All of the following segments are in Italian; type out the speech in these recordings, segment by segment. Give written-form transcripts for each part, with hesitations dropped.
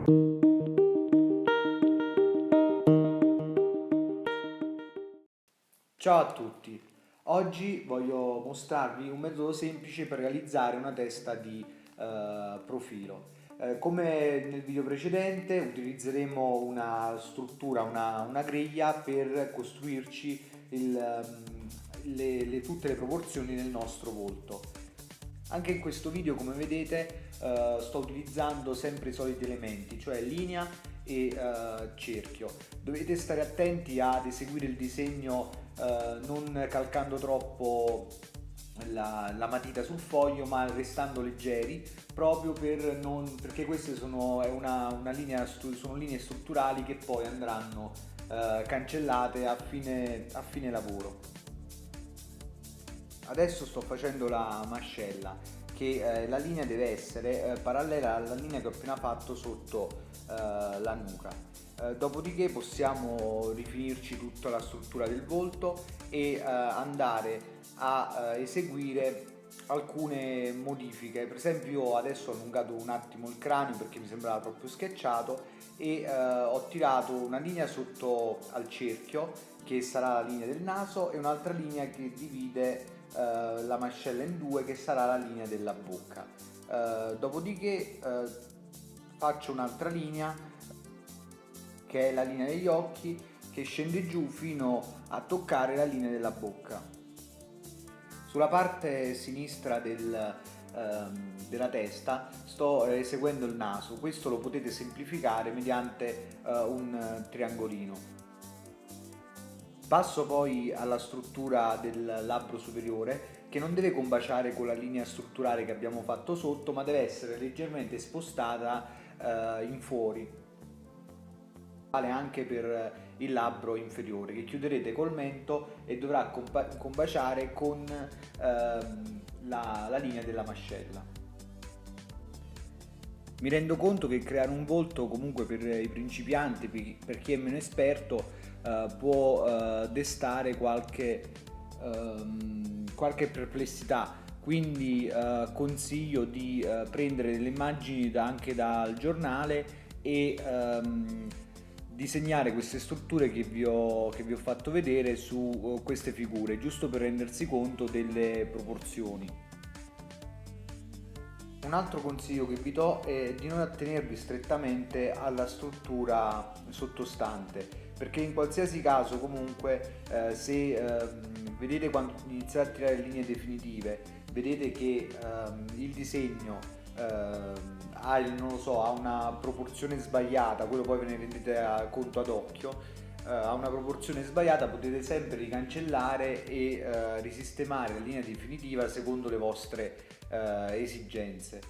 Ciao a tutti, oggi voglio mostrarvi un metodo semplice per realizzare una testa di profilo. Come nel video precedente utilizzeremo una struttura, una griglia per costruirci tutte le proporzioni del nostro volto. Anche in questo video, come vedete, sto utilizzando sempre i soliti elementi, cioè linea e cerchio. Dovete stare attenti ad eseguire il disegno non calcando troppo la matita sul foglio, ma restando leggeri, proprio perché queste sono linee strutturali che poi andranno cancellate a fine lavoro. Adesso sto facendo la mascella, che la linea deve essere parallela alla linea che ho appena fatto sotto la nuca. Dopodiché possiamo rifinirci tutta la struttura del volto e andare a eseguire alcune modifiche. Per esempio io adesso ho allungato un attimo il cranio perché mi sembrava troppo schiacciato e ho tirato una linea sotto al cerchio, che sarà la linea del naso, e un'altra linea che divide la mascella in due, che sarà la linea della bocca. Dopodiché faccio un'altra linea, che è la linea degli occhi, che scende giù fino a toccare la linea della bocca. Sulla parte sinistra della testa sto eseguendo il naso. Questo lo potete semplificare mediante un triangolino. Passo poi alla struttura del labbro superiore, che non deve combaciare con la linea strutturale che abbiamo fatto sotto, ma deve essere leggermente spostata in fuori. Vale anche per il labbro inferiore, che chiuderete col mento e dovrà combaciare con la linea della mascella. Mi rendo conto che creare un volto, comunque per i principianti, per chi è meno esperto, può destare qualche perplessità, quindi consiglio di prendere delle immagini anche dal giornale e disegnare queste strutture che vi ho fatto vedere su queste figure, giusto per rendersi conto delle proporzioni. Un altro consiglio che vi do è di non attenervi strettamente alla struttura sottostante, perché in qualsiasi caso comunque se vedete, quando iniziate a tirare le linee definitive, vedete che il disegno non lo so, ha una proporzione sbagliata, quello poi ve ne rendete conto ad occhio, ha una proporzione sbagliata, potete sempre ricancellare e risistemare la linea definitiva secondo le vostre esigenze.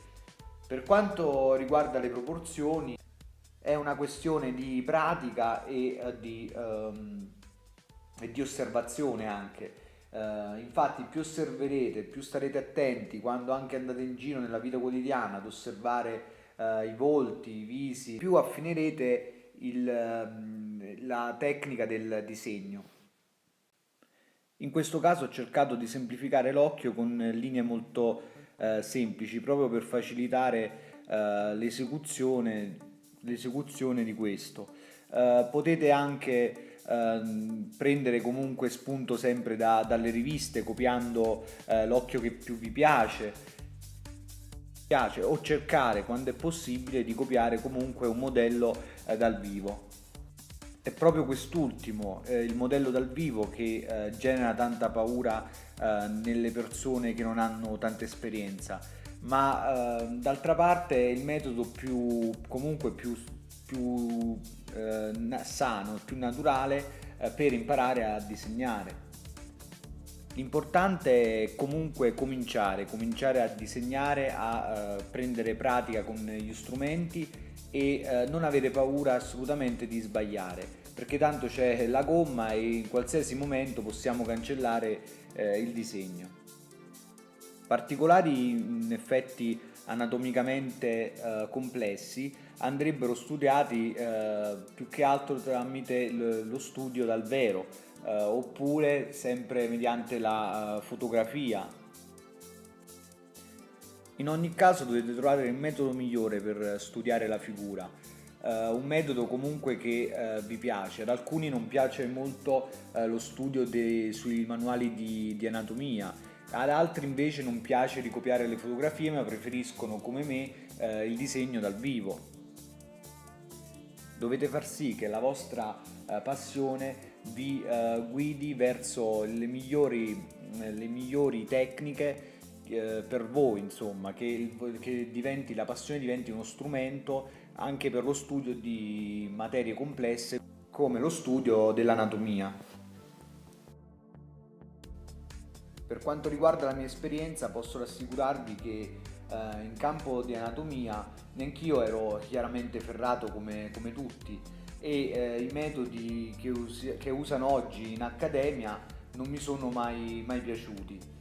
Per quanto riguarda le proporzioni, è una questione di pratica e di osservazione anche. Infatti più osserverete, più starete attenti quando anche andate in giro nella vita quotidiana ad osservare i volti, i visi, più affinerete la tecnica del disegno. In questo caso ho cercato di semplificare l'occhio con linee molto semplici, proprio per facilitare l'esecuzione di questo. Potete anche prendere comunque spunto sempre dalle riviste, copiando l'occhio che più vi piace, o cercare, quando è possibile, di copiare comunque un modello dal vivo. È proprio quest'ultimo, il modello dal vivo, che genera tanta paura nelle persone che non hanno tanta esperienza, ma d'altra parte è il metodo più sano, più naturale per imparare a disegnare. L'importante è comunque cominciare a disegnare, a prendere pratica con gli strumenti e non avere paura assolutamente di sbagliare, perché tanto c'è la gomma e in qualsiasi momento possiamo cancellare il disegno. Particolari in effetti anatomicamente complessi andrebbero studiati più che altro tramite lo studio dal vero, oppure sempre mediante la fotografia. In ogni caso dovete trovare il metodo migliore per studiare la figura. un metodo comunque che vi piace. Ad alcuni non piace molto lo studio sui manuali di anatomia, ad altri invece non piace ricopiare le fotografie, ma preferiscono come me il disegno dal vivo. Dovete far sì che la vostra passione vi guidi verso le migliori tecniche per voi, insomma, che la passione diventi uno strumento anche per lo studio di materie complesse come lo studio dell'anatomia. Per quanto riguarda la mia esperienza, posso rassicurarvi che in campo di anatomia neanch'io ero chiaramente ferrato come tutti, e i metodi che usano oggi in accademia non mi sono mai piaciuti.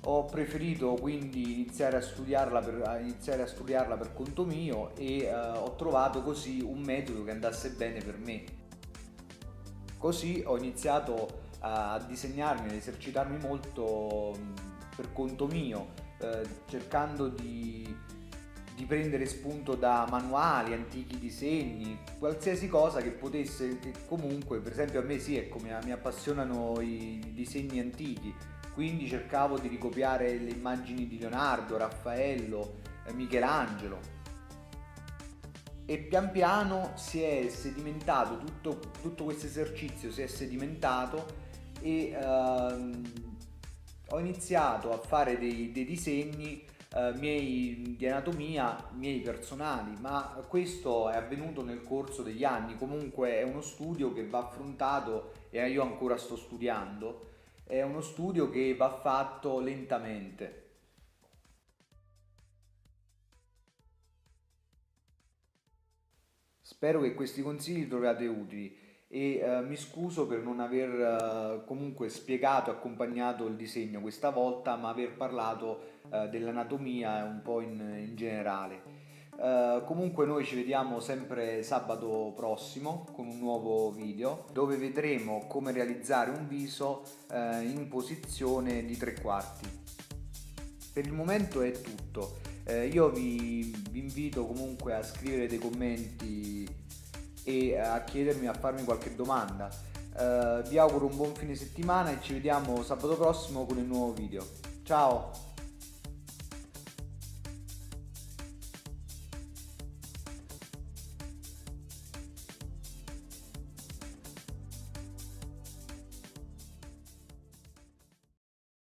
Ho preferito quindi iniziare a studiarla per conto mio, e ho trovato così un metodo che andasse bene per me. Così ho iniziato a disegnarmi, ad esercitarmi molto per conto mio, cercando di prendere spunto da manuali, antichi disegni, qualsiasi cosa che potesse, che comunque, per esempio a me sì, ecco, mi appassionano i disegni antichi, quindi cercavo di ricopiare le immagini di Leonardo, Raffaello, Michelangelo, e pian piano si è sedimentato, tutto questo esercizio si è sedimentato, e ho iniziato a fare dei disegni miei di anatomia, miei personali, ma questo è avvenuto nel corso degli anni. Comunque è uno studio che va affrontato, e io ancora sto studiando, è uno studio che va fatto lentamente. Spero che questi consigli li troviate utili, e mi scuso per non aver comunque spiegato e accompagnato il disegno questa volta, ma aver parlato dell'anatomia un po' in generale. Comunque noi ci vediamo sempre sabato prossimo con un nuovo video dove vedremo come realizzare un viso in posizione di tre quarti. Per il momento è tutto. Io vi invito comunque a scrivere dei commenti e a chiedermi, a farmi qualche domanda. Vi auguro un buon fine settimana e ci vediamo sabato prossimo con il nuovo video. Ciao!